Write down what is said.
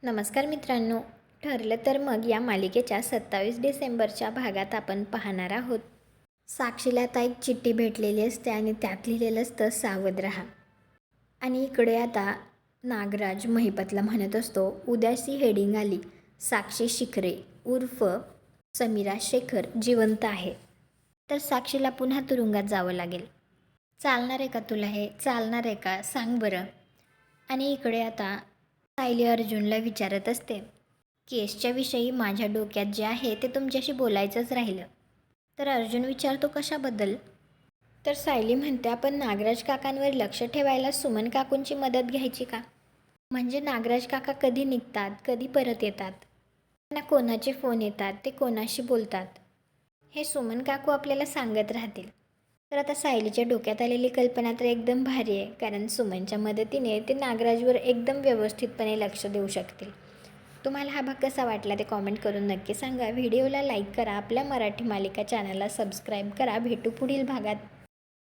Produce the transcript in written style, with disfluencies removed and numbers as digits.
नमस्कार मित्रांनो. ठरलं तर मग या मालिकेच्या 27 डिसेंबरच्या भागात आपण पाहणार आहोत. साक्षीला आता एक चिठ्ठी भेटलेली असते आणि त्यात लिहिलेलं असतं सावध राहा. आणि इकडे आता नागराज महिपतला म्हणत असतो, उद्याची हेडिंग आली, साक्षी शिखरे उर्फ समीरा शेखर जिवंत आहे. तर साक्षीला पुन्हा तुरुंगात जावं लागेल. चालणार आहे का तुला हे? चालणार आहे का? सांग बरं. आणि इकडे आता सायली अर्जुनला विचारत असते, केसच्या विषयी माझ्या डोक्यात जे आहे ते तुमच्याशी बोलायचंच राहिलं. तर अर्जुन विचारतो कशाबद्दल? तर सायली म्हणते, आपण नागराज काकांवर लक्ष ठेवायला सुमन काकूंची मदत घ्यायची का? म्हणजे नागराज काका कधी निघतात, कधी परत येतात, त्यांना कोणाचे फोन येतात, ते कोणाशी बोलतात, हे सुमन काकू आपल्याला सांगत राहतील. तर आता सायलीच्या डोक्यात आलेली कल्पना तर एकदम भारी आहे, कारण सुमनच्या मदतीने ते नागराजवर एकदम व्यवस्थितपणे लक्ष देऊ शकतील. तुम्हाला हा भाग कसा वाटला ते कॉमेंट करून नक्की सांगा. व्हिडिओला लाईक करा, आपल्या मराठी मालिका चॅनलला सबस्क्राईब करा. भेटू पुढील भागात.